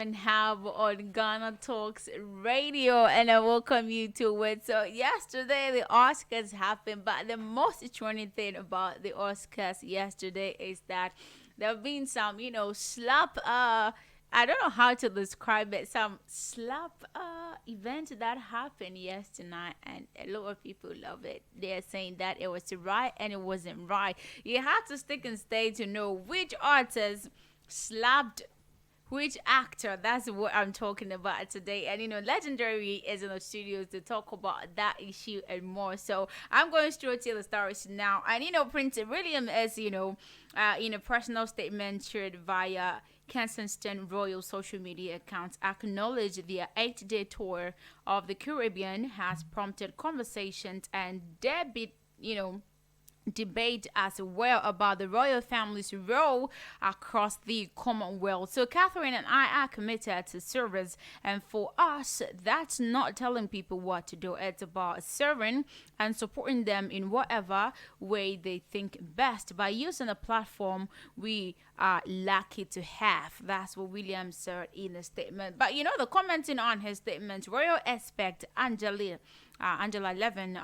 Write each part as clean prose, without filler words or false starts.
and have on Ghana Talks Radio, and I welcome you to it. So yesterday the Oscars happened, but the most trending thing about the Oscars yesterday is that there have been some, slap I don't know how to describe it. Some slap event that happened yesterday, and a lot of people love it. They're saying that it was right and it wasn't right. You have to stick and stay to know which artist slapped which actor. That's what I'm talking about today. And Legendary is in the studios to talk about that issue and more. So I'm going straight to the stories now. And Prince William is, in a personal statement shared via Kensington Royal social media accounts, acknowledged their 8-day tour of the Caribbean has prompted conversations and debate as well about the royal family's role across the Commonwealth. So Catherine and I are committed to service, and for us, that's not telling people what to do. It's about serving and supporting them in whatever way they think best by using a platform we are lucky to have. That's what William said in a statement. But the commenting on his statement, royal expert Angela Levin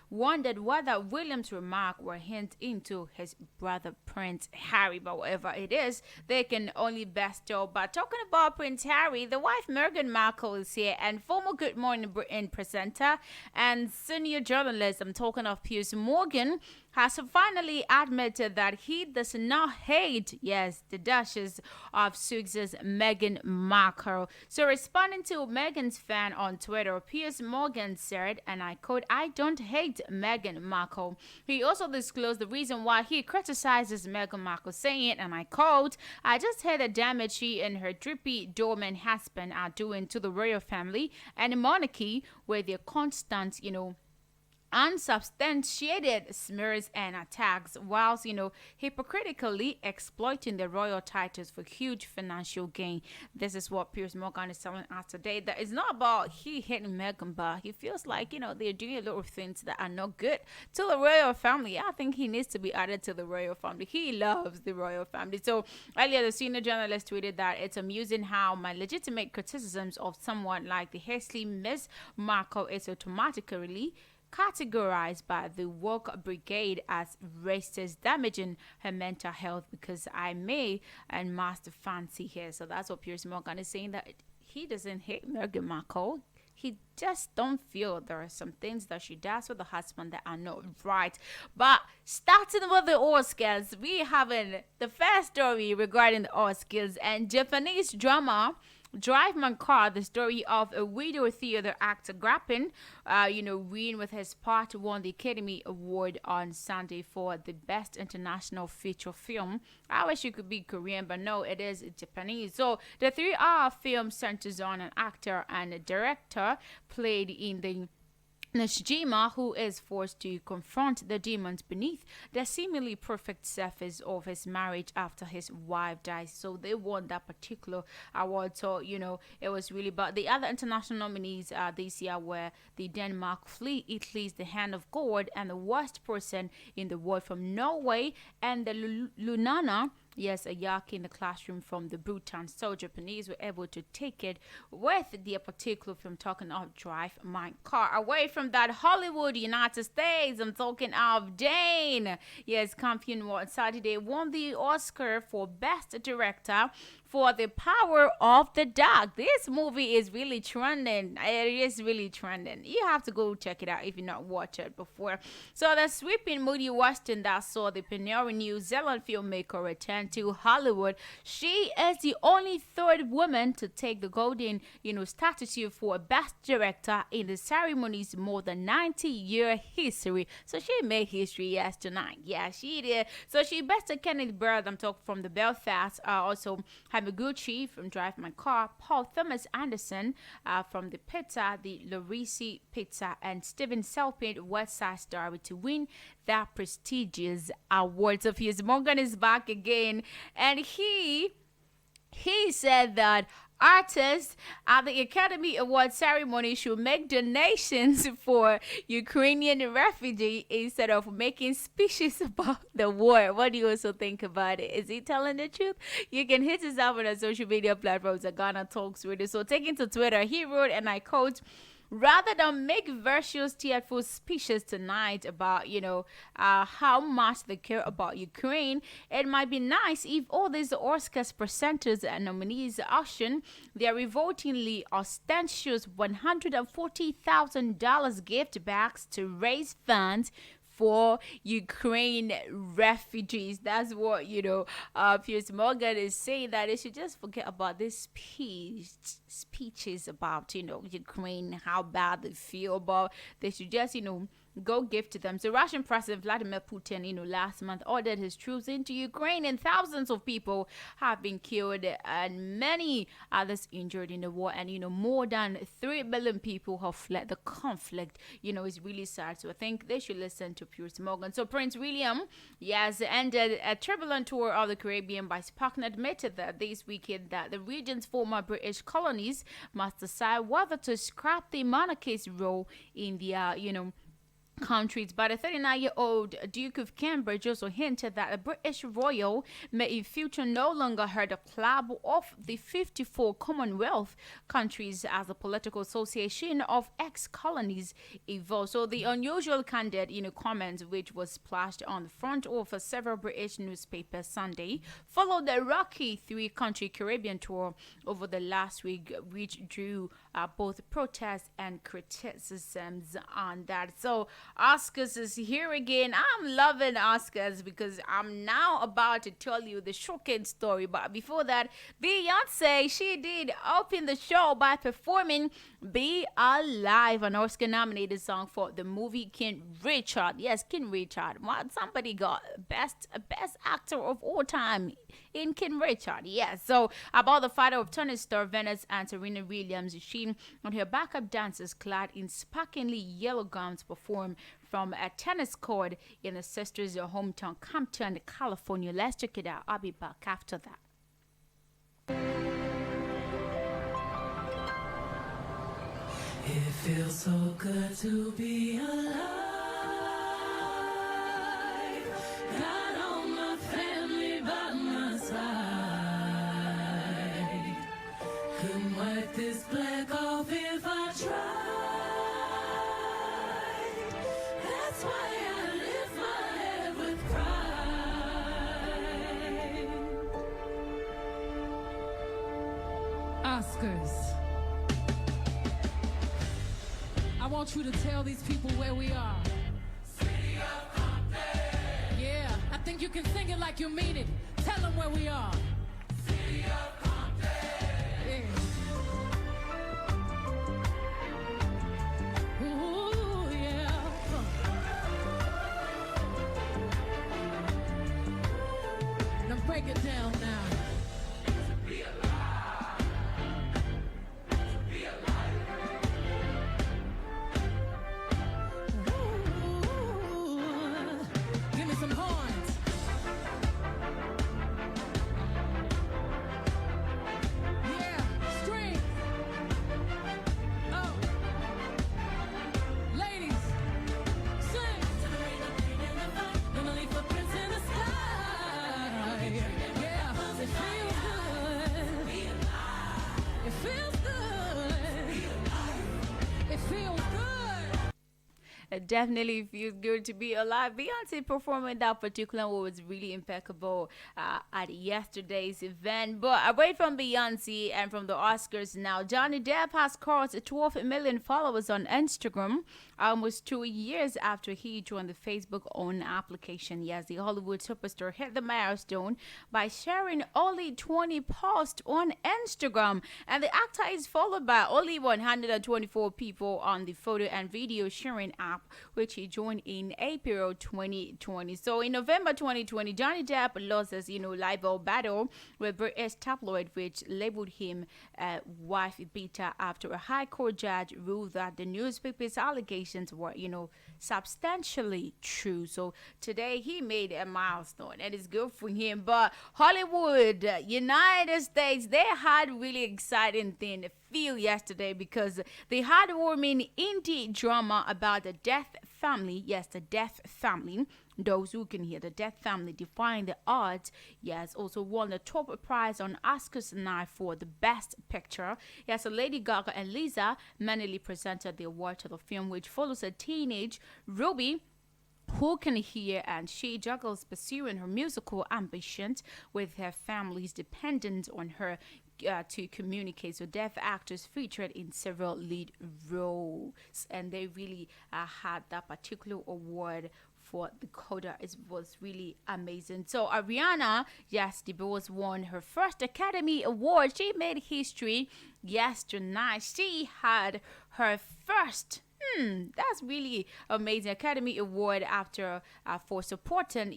wondered whether William's remark were hint into his brother Prince Harry. But whatever it is, they can only best tell. But talking about Prince Harry, the wife Meghan Markle is here, and former Good Morning Britain presenter and senior journalist, I'm talking of Piers Morgan, has finally admitted that he does not hate, yes, the Duchess of Sussex's Meghan Markle. So responding to Meghan's fan on Twitter, Piers Morgan said, and I quote, "I don't hate Meghan Markle." He also disclosed the reason why he criticizes Meghan Markle, saying, and I quote, "I just hate the damage she and her drippy dormant husband are doing to the royal family and the monarchy with their constant, unsubstantiated smears and attacks, whilst hypocritically exploiting the royal titles for huge financial gain." This is what Piers Morgan is telling us today. That it's not about he hating Meghan, but he feels like they're doing a lot of things that are not good to the royal family. I think he needs to be added to the royal family. He loves the royal family. So earlier, the senior journalist tweeted that it's amusing how my legitimate criticisms of someone like the hastily Miss Markle is automatically categorized by the woke brigade as racist, damaging her mental health because I may and must fancy her. So that's what Piers Morgan is saying, that he doesn't hate Meghan Markle. He just don't feel there are some things that she does with the husband that are not right. But starting with the Oscars, we have the first story regarding the Oscars and Japanese drama Drive My Carâ, the story of a widow theater actor Grappin, win with his part, won the Academy Award on Sunday for the Best International Feature Film. I wish it could be Korean, but no, it is Japanese. So the 3-hour film centers on an actor and a director played in the Nishijima, who is forced to confront the demons beneath the seemingly perfect surface of his marriage after his wife dies. So they won that particular award. So, it was really bad. The other international nominees this year were the Denmark Flea, Italy's The Hand of God, and The Worst Person in the World from Norway, and the Lunana. Yes, a yak in the classroom from the Bhutan. So Japanese were able to take it with the particular film talking of Drive My Carâ. Away from that, Hollywood, United States, I'm talking of Dane. Yes, Campion on Saturday won the Oscar for Best Director for The Power of the Dog. This movie is really trending. It is really trending. You have to go check it out if you not watched it before. So the sweeping moody western that saw the pioneering New Zealand filmmaker return to Hollywood. She is the only third woman to take the golden, statue for Best Director in the ceremony's more than 90-year history. So she made history yesterday. Yeah, she did. So she bested Kenneth Bird, I'm talking from the Belfast, also Hamaguchi from Drive My Carâ, Paul Thomas Anderson from the Pizza, the Lorisi Pizza, and Steven Selpin, West Side Story, to win that prestigious award. So Piers Morgan is back again, and he said that artists at the Academy Awards ceremony should make donations for Ukrainian refugee instead of making speeches about the war. What do you also think about it? Is he telling the truth? You can hit us up on our social media platforms at Ghana Talks Radio. So taking to Twitter, he wrote, and I quote, rather than make virtuous tearful speeches tonight about how much they care about Ukraine, it might be nice if all these Oscars presenters and nominees auction their revoltingly ostentatious $140,000 gift bags to raise funds for Ukraine refugees. That's what Piers Morgan is saying, that they should just forget about this speeches about Ukraine, how bad they feel about. They should just go give to them. So Russian President Vladimir Putin, last month ordered his troops into Ukraine, and thousands of people have been killed and many others injured in the war. And more than 3 million people have fled the conflict. It's really sad. So I think they should listen to Piers Morgan. So Prince William, yes, ended a turbulent tour of the Caribbean by Spark, admitted that this weekend that the region's former British colonies must decide whether to scrap the monarchy's role in their, countries. But the 39-year-old Duke of Cambridge also hinted that the British royal may in future no longer head a club of the 54 Commonwealth countries as the political association of ex-colonies evolves. So the unusual candid comments, which was splashed on the front of several British newspapers Sunday, followed the rocky 3-country Caribbean tour over the last week, which drew both protests and criticisms on that. So Oscars is here again. I'm loving Oscars because I'm now about to tell you the shocking story. But before that, Beyonce, she did open the show by performing Be Alive, an Oscar-nominated song for the movie King Richarda. Yes, King Richarda. Somebody got best actor of all time in King Richarda. Yes. So about the father of tennis star Venus and Serena Williams, she and her backup dancers clad in sparkingly yellow gowns performed from a tennis court in the sister's hometown, Campion, California. Let's check it out. I'll be back after that. It feels so good to be alive. Got all my family by my side. Couldn't wipe this black off if I tried. That's why I lift my head with pride. Oscars. I want you to tell these people where we are. City of Compton. Yeah, I think you can sing it like you mean it. Tell them where we are. City of Compton. Yeah. Ooh, yeah. Now break it down now. Be alive. Be alive. Give me some horns. Yeah, string. Oh, ladies, sing. Gonna leave footprints in the sky. Yeah, it feels good. It feels good. It feels good. It definitely feels good to be alive. Beyonce performing that particular one was really impeccable at yesterday's event. But away from Beyonce and from the Oscars now, Johnny Depp has crossed 12 million followers on Instagram almost 2 years after he joined the Facebook-owned application. Yes, the Hollywood superstar hit the milestone by sharing only 20 posts on Instagram. And the actor is followed by only 124 people on the photo and video sharing app Depp, which he joined in April 2020. So in November 2020, Johnny Depp lost his, libel battle with British tabloid, which labeled him a wife beater after a high court judge ruled that the newspaper's allegations were, substantially true. So today he made a milestone, and it's good for him. But Hollywood, United States, they had really exciting thing to feel yesterday because they had heartwarming indie drama about the Death family. Yes, the Death family. Those who can hear, the Death family defying the odds. Yes, also won the top prize on Oscars night for the best picture. Yes, so Lady Gaga and Lisa Manley presented the award to the film, which follows a teenage Ruby who can hear, and she juggles pursuing her musical ambitions with her family's dependence on her to communicate. So deaf actors featured in several lead roles, and they really had that particular award for the CODA. It was really amazing. So Ariana, yes, DeBose won her first Academy Award. She made history yesterday. She had her first that's really amazing Academy Award after for supporting,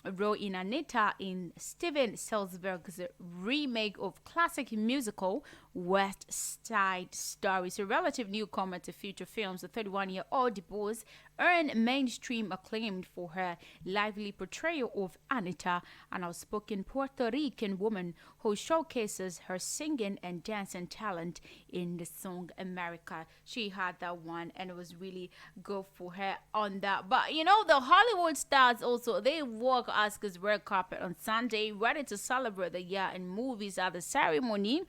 a role in Anita in Steven Spielberg's remake of classic musical West Side Story. So relative newcomer to feature films, the 31-year-old DeBose earned mainstream acclaim for her lively portrayal of Anita, an outspoken Puerto Rican woman who showcases her singing and dancing talent in the song America. She had that one, and it was really good for her on that. But the Hollywood stars also, they walk Oscars red carpet on Sunday, ready to celebrate the year in movies at the ceremony.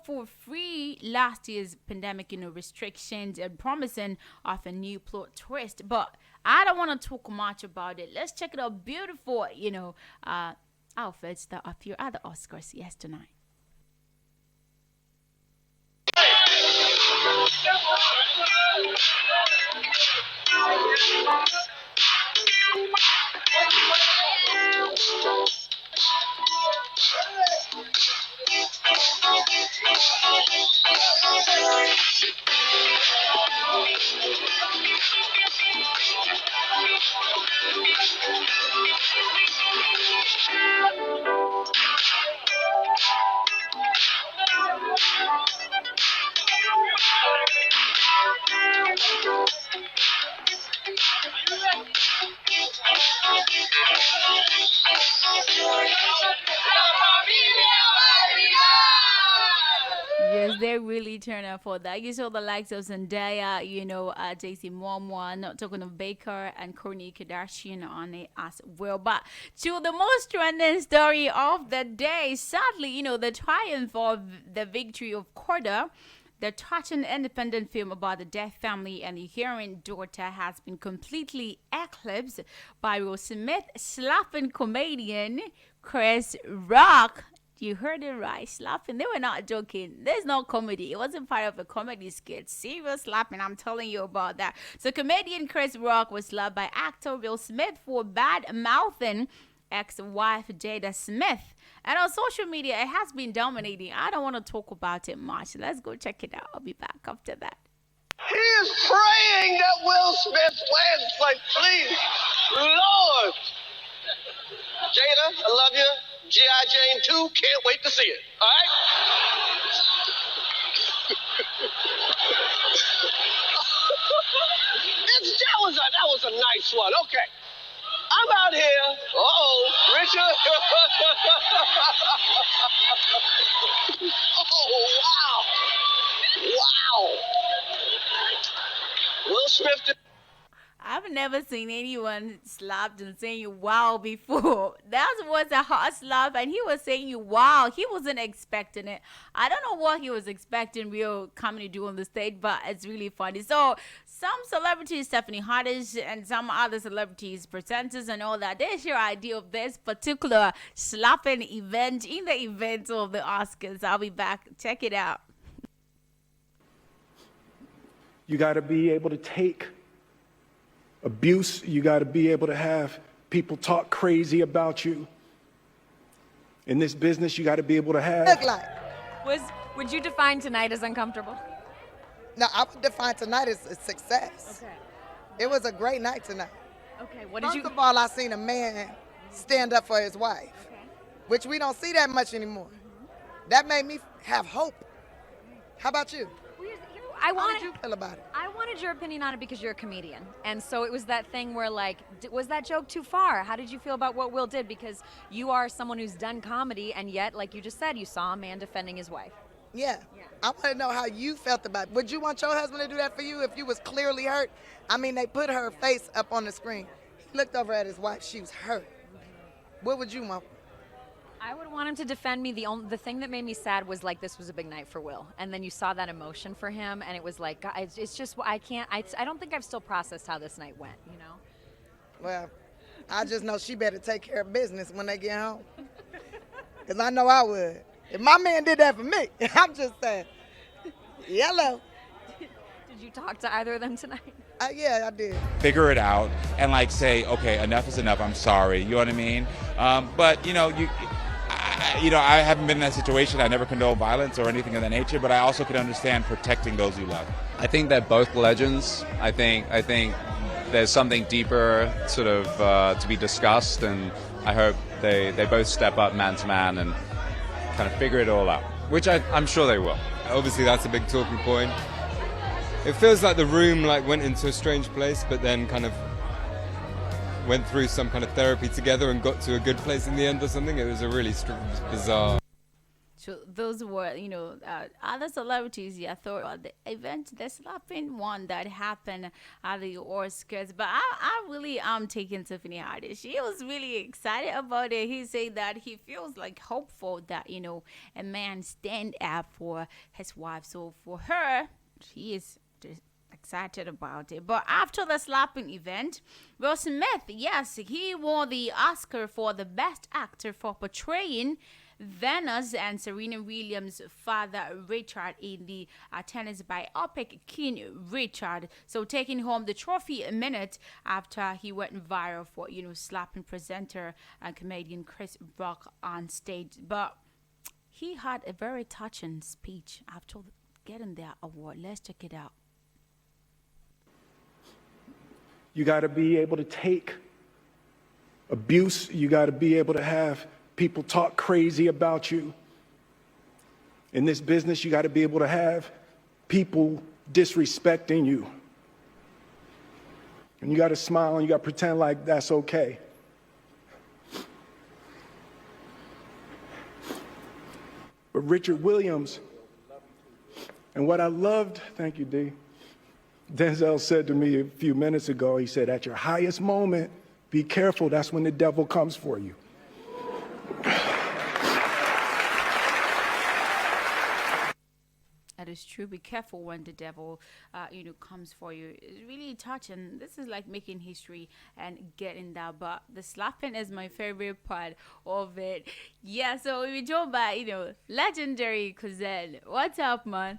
For free last year's pandemic, restrictions and promising of a new plot twist. But I don't want to talk much about it. Let's check it out. Beautiful, outfits that appear at the Oscars yesterday. Yes, they really turn out for that. You saw the likes of Zendaya, J.C. Momoa, not talking of Baker and Kourtney Kardashian on it as well. But to the most trending story of the day, sadly, the triumph of the victory of CODA, the touching independent film about the Death family and the Ukrainian daughter, has been completely eclipsed by Will Smith slapping comedian Chris Rock. You heard it right, slapping. They were not joking. There's no comedy. It wasn't part of a comedy skit. Serious slapping. I'm telling you about that. So comedian Chris Rock was slapped by actor Will Smith for bad mouthing ex-wife Jada Smith. And on social media, it has been dominating. I don't want to talk about it much. Let's go check it out. I'll be back after that. He is praying that Will Smith wins. Like, please, Lord. Jada, I love you. G.I. Jane 2, can't wait to see it. All right? that was a nice one. Okay. I'm out here. Richard. Oh, wow. Wow. Will Smith did. I've never seen anyone slapped and saying you wow before. That was a hot slap, and he was saying you wow. He wasn't expecting it. I don't know what he was expecting Will coming to do on the stage, but it's really funny. So some celebrities, Stephanie Haddish and some other celebrities, presenters and all that, they share idea of this particular slapping event in the event of the Oscars. I'll be back. Check it out. You got to be able to take abuse. You got to be able to have people talk crazy about you. In this business, you got to be able to have. Look like. Would you define tonight as uncomfortable? No, I would define tonight as a success. Okay. It was a great night tonight. Okay, what did First you... of all, I seen a man stand up for his wife, which we don't see that much anymore. That made me have hope. How about you? How did you feel about it? I wanted your opinion on it because you're a comedian. And so it was that thing where, like, was that joke too far? How did you feel about what Will did? Because you are someone who's done comedy, and yet, like you just said, you saw a man defending his wife. Yeah. I want to know how you felt about it. Would you want your husband to do that for you if you was clearly hurt? I mean, they put her face up on the screen. He looked over at his wife. She was hurt. What would you want? I would want him to defend me. The thing that made me sad was, like, this was a big night for Will, and then you saw that emotion for him, and it was like, God, it's just, I don't think I've still processed how this night went, you know? Well, I just know she better take care of business when they get home, because I know I would. If my man did that for me, I'm just saying, yellow. Did you talk to either of them tonight? Yeah, I did. Figure it out and, like, say, okay, enough is enough. I'm sorry. You know what I mean? But I haven't been in that situation. I never condone violence or anything of that nature. But I also can understand protecting those you love. I think they're both legends. I think there's something deeper, sort of, to be discussed, and I hope they both step up man to man and kind of figure it all out, which I'm sure they will. Obviously, that's a big talking point. It feels like the room went into a strange place, but then kind of went through some kind of therapy together and got to a good place in the end or something. It was a really bizarre. So those were, other celebrities. I thought about the event, the slapping one that happened at the Oscars. But I really am taking Tiffany Haddish. She was really excited about it. He said that he feels like hopeful that, a man stand up for his wife. So for her, she is excited about it. But after the slapping event, Will Smith, yes, he won the Oscar for the Best Actor for portraying Venus and Serena Williams' father Richard in the tennis biopic King Richard. So taking home the trophy a minute after he went viral for slapping presenter and comedian Chris Rock on stage. But he had a very touching speech after getting that award. Let's check it out. You got to be able to take abuse. You got to be able to have people talk crazy about you. In this business, you got to be able to have people disrespecting you. And you got to smile and you got to pretend like that's okay. But Richard Williams, and what I loved, thank you, D. Denzel said to me a few minutes ago, he said, at your highest moment, be careful, that's when the devil comes for you. That is true. Be careful when the devil, comes for you. It's really touching. This is like making history and getting that. But the slapping is my favorite part of it. Yeah, so we joined by, legendary Cousin. What's up, man?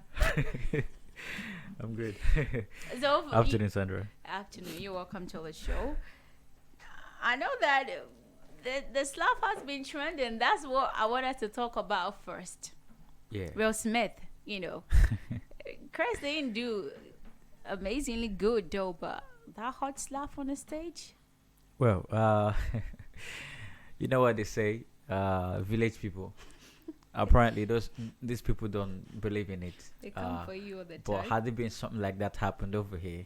I'm good. So afternoon, Sandra. Afternoon. You're welcome to the show. I know that the slap has been trending. That's what I wanted to talk about first. Yeah. Will Smith, Chris didn't do amazingly good though, but that hot slap on the stage. Well, you know what they say, village people. Apparently, these people don't believe in it. They come for you all the time. But had it been something like that happened over here,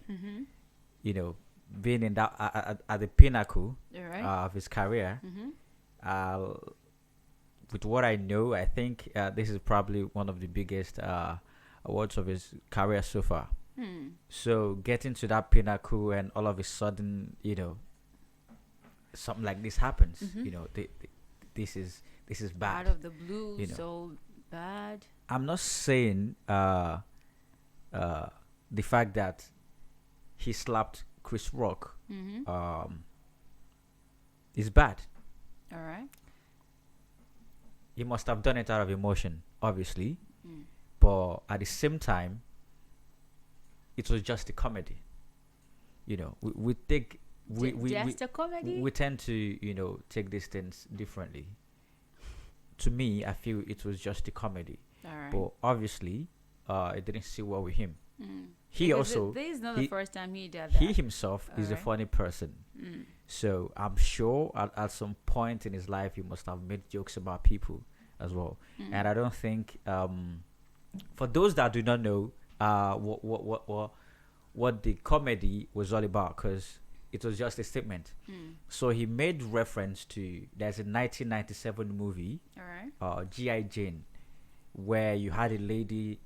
being in that at the pinnacle of his career, with what I know, I think this is probably one of the biggest awards of his career so far. So getting to that pinnacle and all of a sudden, something like this happens. This is bad. Out of the blue, so bad. I'm not saying the fact that he slapped Chris Rock is bad. All right. He must have done it out of emotion, obviously. But at the same time, it was just a comedy. We take just a comedy. We tend to take these things differently. To me, I feel it was just a comedy. All right. But obviously, it didn't sit well with him. He Because also this is not he, the first time he did that. he himself is a Alright. funny person. So I'm sure at some point in his life he must have made jokes about people as well. And I don't think for those that do not know what the comedy was all about, because it was just a statement. So he made reference to there's a 1997 movie, All right. G.I. Jane, where you had a lady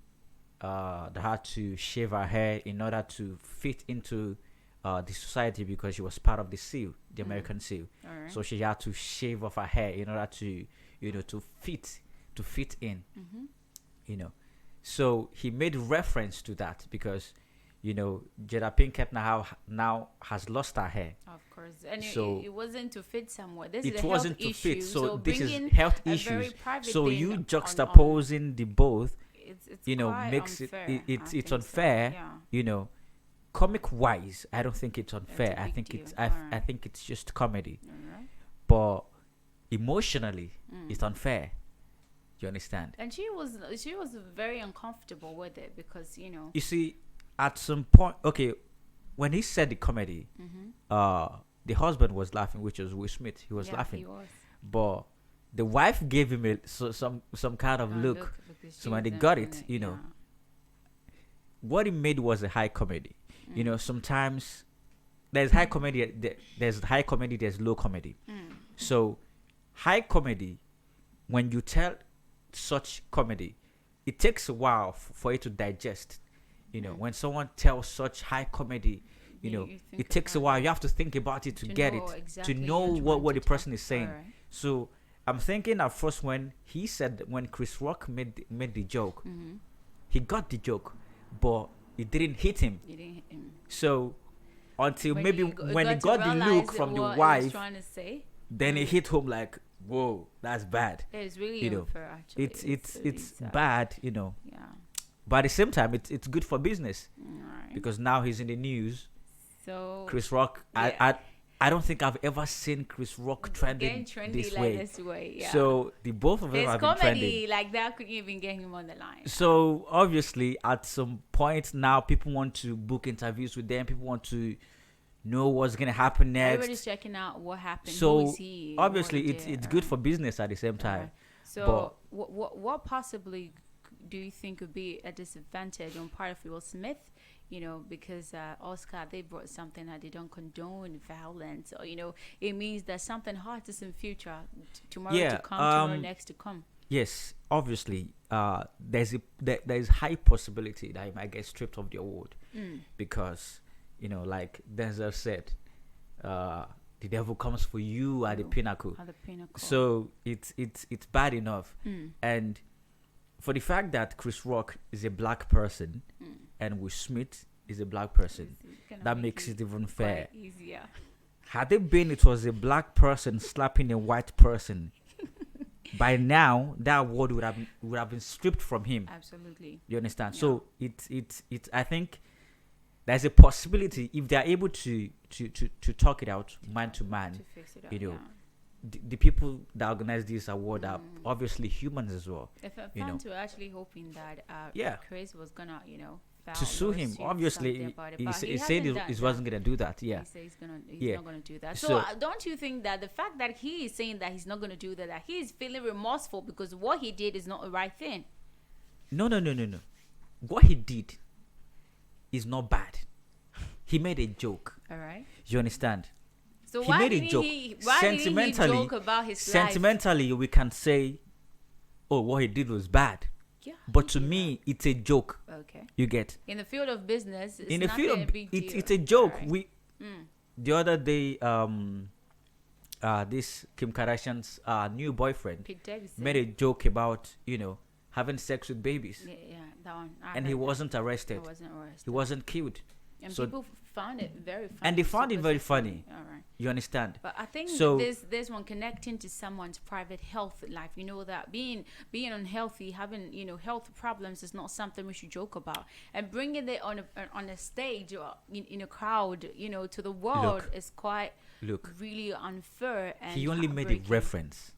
that had to shave her hair in order to fit into the society because she was part of the SEAL, the American SEAL. All right. So she had to shave off her hair in order to, to fit in, So he made reference to that because, Jada Pinkett now has lost her hair. Of course, and So it wasn't to fit somewhere. This is It a wasn't health to issue. fit. So this is bringing health a very issues. private So thing you on- juxtaposing the both, it's makes quite it unfair. I it's think unfair. So, yeah. Comic wise, I don't think it's unfair. a I big think deal. it's Alright. I think it's just comedy. Alright. But emotionally, it's unfair. You understand? And she was very uncomfortable with it because You see, at some point, okay, when he said the comedy, the husband was laughing, which was Will Smith. He was yeah, laughing, he was. but the wife gave him some kind of look. because So when she they was got in it, yeah. what he made was a high comedy. Sometimes there's high comedy, there's low comedy. So high comedy, when you tell such comedy, it takes a while for it to digest. When someone tells such high comedy, You think it takes a about while. You have to think about it to get know it, exactly to know what you what want the to person talk- is saying. Alright. So I'm thinking at first when he said, when Chris Rock made the joke, he got the joke, but it didn't hit him. You didn't, So until when maybe he go- when he to got the realize look from the what he was wife, trying to say, then it hit home like, whoa, that's bad. it's really unfair. Actually, It's really sad. bad, Yeah. But at the same time, it's good for business Alright. because now he's in the news. So Chris Rock, yeah. I don't think I've ever seen Chris Rock trending getting trendy this like way. this way. Yeah. So the both of them his have been comedy trending. like that could even get him on the line. So obviously, at some point now, people want to book interviews with them. People want to know what's gonna happen Everybody's next. checking out what happened. Who So is he? obviously, what he it's did, good right? for business at the same time. Right. So what possibly do you think would be a disadvantage on part of Will Smith? Because Oscar, they brought something that they don't condone violence, or it means that something hard is in future, tomorrow Yeah, to come, tomorrow next to come. Yes, obviously, there's high possibility that he might get stripped of the award because like Denzel said, the devil comes for you at the pinnacle. At the pinnacle. So it's bad enough, and for the fact that Chris Rock is a black person and Will Smith is a black person, Gonna that make makes it even fair. quite easier. Had it was a black person slapping a white person, by now that award would have been stripped from him. Absolutely. You understand? Yeah. So it's I think there's a possibility if they're able to talk it out man to man. To fix it up, yeah. The people that organize this award are obviously humans as well. If you know. fans were actually hoping that Yeah. Chris was gonna, file To sue him, lawsuit, obviously, something about it, he but said hasn't he done wasn't that. gonna do that. Yeah, He says he's Yeah. not gonna do that. So- So don't you think that the fact that he is saying that he's not gonna do that he is feeling remorseful because what he did is not the right thing? No. What he did is not bad. He made a joke. All right. You understand? So He why made a didn't joke. why didn't he Sentimentally- joke about his life? Sentimentally, we can say, "Oh, what he did was bad," Yeah. but to me, it's a joke. Okay. You get? In the field of business, it's In the not field a of big deal. it's a joke. All right. We the other day, this Kim Kardashian's new boyfriend Pete Davidson. made a joke about having sex with babies, Yeah, that one. I and he heard that. wasn't arrested. He wasn't arrested. He wasn't killed. And So- people found it very funny. And they found it super very funny. All right. You understand? But I think So- there's one connecting to someone's private health life. You know that being unhealthy, having health problems is not something we should joke about. And bringing it on a stage or in a crowd, to the world is quite really unfair. And He only made a heartbreaking. reference.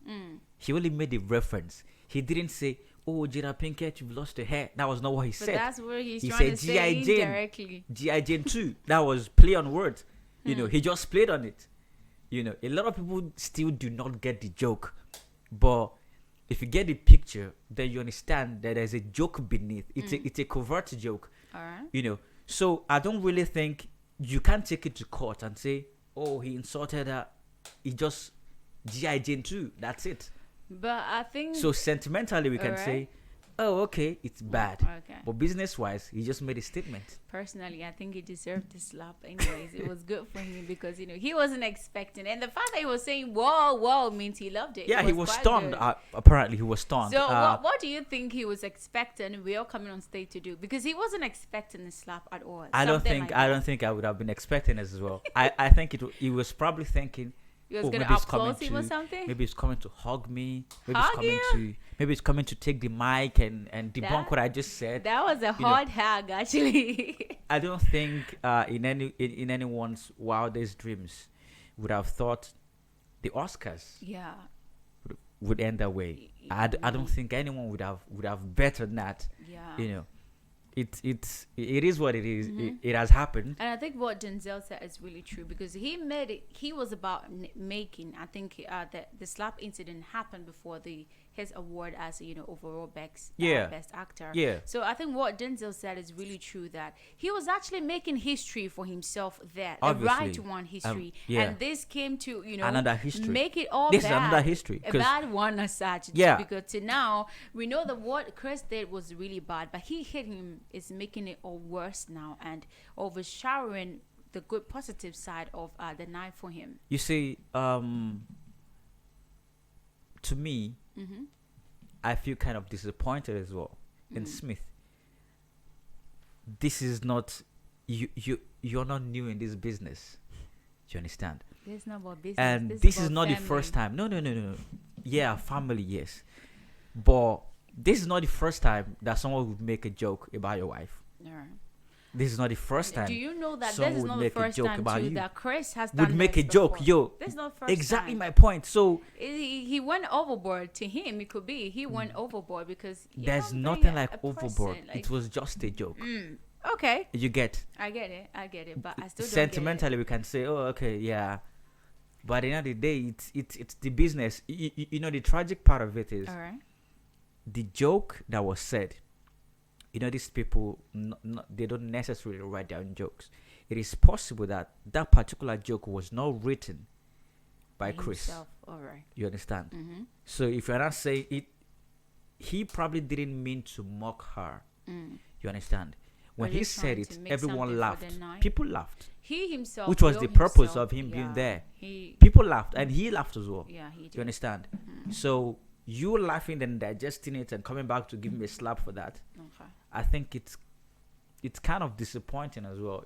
He only made a reference. He didn't say, "Oh, Jada Pinkett, you've lost your hair." That was not what he But said. that's where he's He trying said to G.I. say Jane. indirectly. G.I. Jane 2. That was play on words. He just played on it. A lot of people still do not get the joke. But if you get the picture, then you understand that there's a joke beneath. It's a covert joke. All right. So I don't really think you can take it to court and say, "Oh, he insulted her." He just G.I. Jane 2. That's it. But I think So sentimentally, we can Alright. say, "Oh, okay, it's bad." okay. But business-wise, he just made a statement. Personally, I think he deserved the slap. Anyways, it was good for him because he wasn't expecting, and the fact that he was saying "whoa, whoa" means he loved it. Yeah, he was quite stunned. good. Apparently, he was stunned. So what do you think he was expecting? We all coming on stage to do because he wasn't expecting the slap at all. I don't Something think like I that. don't think I would have been expecting this as well. I think he was probably thinking, He was "Oh, gonna maybe he's up coming close him or to something? maybe he's coming to hug me. Maybe Hug he's coming to take the mic and debunk That- what I just said." That was a hard hug, actually. I don't think in anyone's wildest dreams would have thought the Oscars Yeah. would end that way. I don't think anyone would have bettered that. Yeah. It is what it is. It has happened. And I think what Denzel said is really true because he made it. He was about making. I think the slap incident happened before his award as overall best actor. Yeah. So I think what Denzel said is really true that he was actually making history for himself there, the right Obviously. one history. Yeah. And this came to Another history. make it all This bad. is another history, A 'cause- bad one as such. Yeah. Because to now we know that what Chris did was really bad, but he hit him is making it all worse now and overshadowing the good positive side of the night for him. You see, to me, I feel kind of disappointed as well in Smith. This is not you're not new in this business. Do you understand? This is not about business. And this is about not the family. first time. No. Yeah, family, yes. But this is not the first time that someone would make a joke about your wife. Alright. This is not the first time. Do you know that someone this is would not the make a first joke time about too you. that Chris has done Would make this a joke, before. yo. This is not first Exactly time. my point. So He went overboard. To him, it could be he went overboard because you there's don't bring nothing like a person, overboard. like- It was just a joke. okay. You get? I get it, but I still don't Sentimentally, we can say, "Oh, okay, yeah." But at the end of the day, it's the business. The tragic part of it is get it. All right. the joke that was said. These people, they don't necessarily write down jokes. It is possible that that particular joke was not written by Chris. Himself. All right. You understand? So if you're not saying it, he probably didn't mean to mock her. You understand? When But he he's said trying to it, make everyone something for laughed. the night. People laughed, He himself, which was Will the purpose himself, of him being yeah, there. He, People laughed, and he laughed as well. yeah, he You did. understand? So you laughing and digesting it and coming back to give me a slap for that. Okay. I think it's kind of disappointing as well.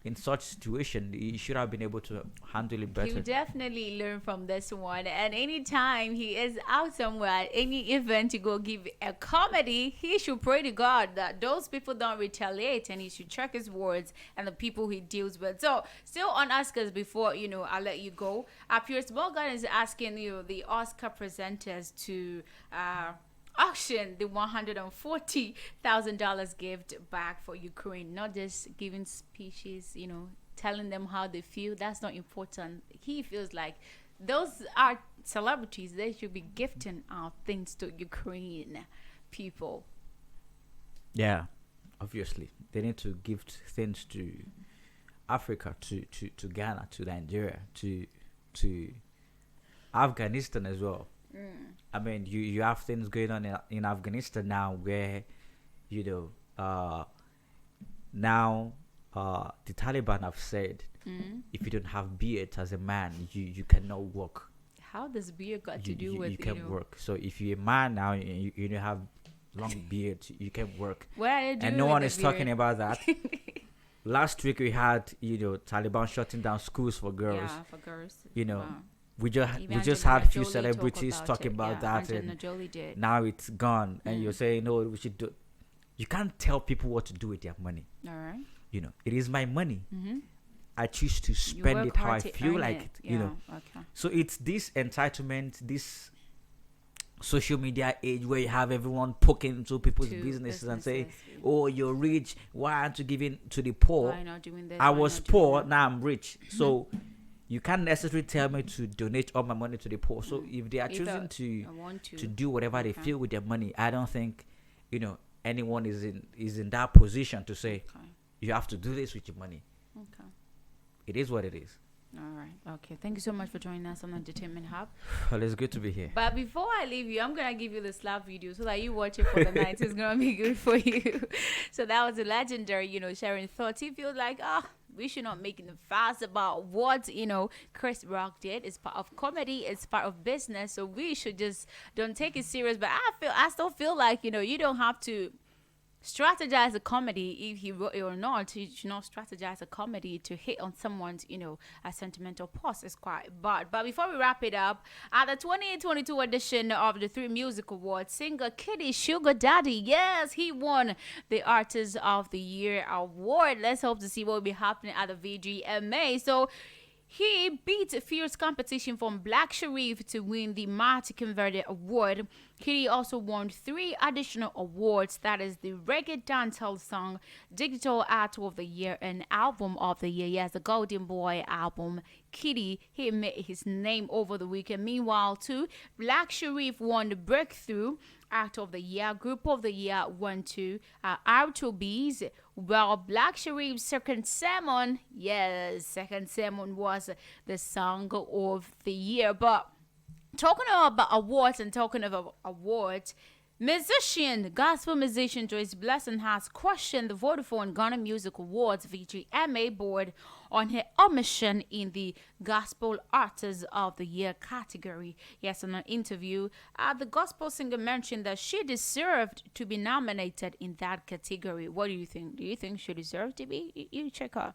In such situation, he should have been able to handle it He better. will definitely learn from this one. And anytime he is out somewhere at any event to go give a comedy, he should pray to God that those people don't retaliate and he should check his words and the people he deals with. So, still on Oscars before, I'll let you go. Piers Morgan is asking the Oscar presenters to auction the $140,000 gift back for Ukraine, not just giving speeches, telling them how they feel. That's not important. He feels like those are celebrities. They should be gifting out things to Ukraine people. Yeah, obviously they need to give things to Africa, to Ghana, to Nigeria, to Afghanistan as well. I mean, you have things going on in Afghanistan now where, now the Taliban have said if you don't have beard as a man, you cannot work. How does beer got to do with you can't work? So if you're a man now, you don't have long beard, you can't work. What are they doing And no with one the is talking beard? about that. Last week we had Taliban shutting down schools for girls. Yeah, for girls. Wow. We Even just Angelina had a few Jolie celebrities talk talking about yeah, that, Angelina and Jolie did. now it's gone. And you're saying, "No, we should do." You can't tell people what to do with their money. All right. It is my money. I choose to spend work it how I hard to feel earn like it. it. Yeah, okay. So it's this entitlement, this social media age where you have everyone poking into people's To businesses and say, businesses, yeah. "Oh, you're rich. Why aren't you giving to the poor? Why not doing this? I Why was not doing poor, that?" now I'm rich." So you can't necessarily tell me to donate all my money to the poor. So if they are If choosing I want to do whatever they Okay. feel with their money, I don't think, anyone is in that position to say Okay. you have to do this with your money. Okay. It is what it is. All right. Okay. Thank you so much for joining us on Entertainment Hub. Well, it's good to be here. But before I leave you, I'm gonna give you the slap video so that you watch it for the night. It's gonna be good for you. So that was a legendary, sharing thoughts. He feels like, we should not make a fuss about what Chris Rock did. It's part of comedy. It's part of business. So we should just don't take it serious. But I still feel like you don't have to strategize a comedy if he wrote it or not. You should not strategize a comedy to hit on someone's a sentimental post. It's quite bad. But before we wrap it up, at the 2022 edition of the 3 Music Awards, singer KiDi Sugar Daddy, yes, he won the Artist of the Year award. Let's hope to see what will be happening at the VGMA. So he beat fierce competition from Black Sharif to win the Marty Converted Award. KiDi also won 3 additional awards, that is the Reggae Dancehall Song, Digital Art of the Year, and Album of the Year. Yes, the Golden Boy album. KiDi, he made his name over the weekend. Meanwhile, too, Black Sharif won the Breakthrough Act of the Year. Group of the Year went to R2B's. Well, Black Sharif's Second Sermon, yes, Second Sermon was the Song of the Year. But talking about awards and talking about awards, gospel musician Joyce Blessing has questioned the Vodafone Ghana Music Awards VGMA board on her omission in the Gospel Artist of the Year category. Yes, in an interview, the gospel singer mentioned that she deserved to be nominated in that category. What do you think? Do you think she deserved to be? You check her,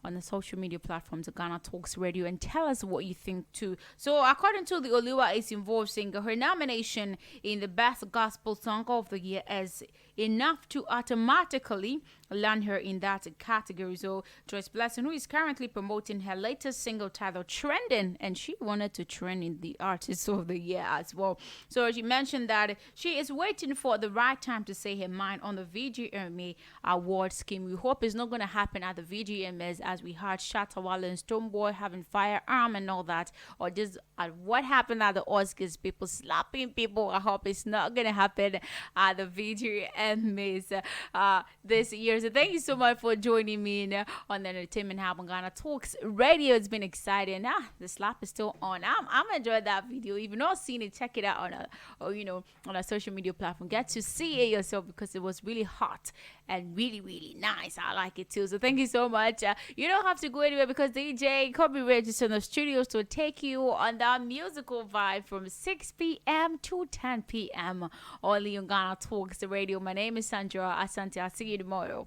on the social media platforms of Ghana Talks Radio and tell us what you think too. So according to the Oluwa is Involved singer, her nomination in the Best Gospel Song of the Year is enough to automatically land her in that category. So Joyce Blessing, who is currently promoting her latest single titled Trending, and she wanted to trend in the Artist of the Year as well. So she mentioned that she is waiting for the right time to say her mind on the VGMA award scheme. We hope it's not going to happen at the VGMAs, as we heard Shatawala and Stoneboy having firearm and all that, or just what happened at the Oscars, people slapping people. I hope it's not going to happen at the VGMAs this year. So thank you so much for joining me on the Entertainment Hub on Ghana Talks Radio. It's been exciting. The slap is still on. I'm enjoying that video. If you've not seen it, check it out on a social media platform. Get to see it yourself because it was really hot and really, really nice. I like it too. So thank you so much. You don't have to go anywhere because DJ Kobe Reg is in the studios to take you on that musical vibe from 6 p.m. to 10 p.m. only on Ghana Talks Radio. My name is Sandra Asante. I'll see you tomorrow.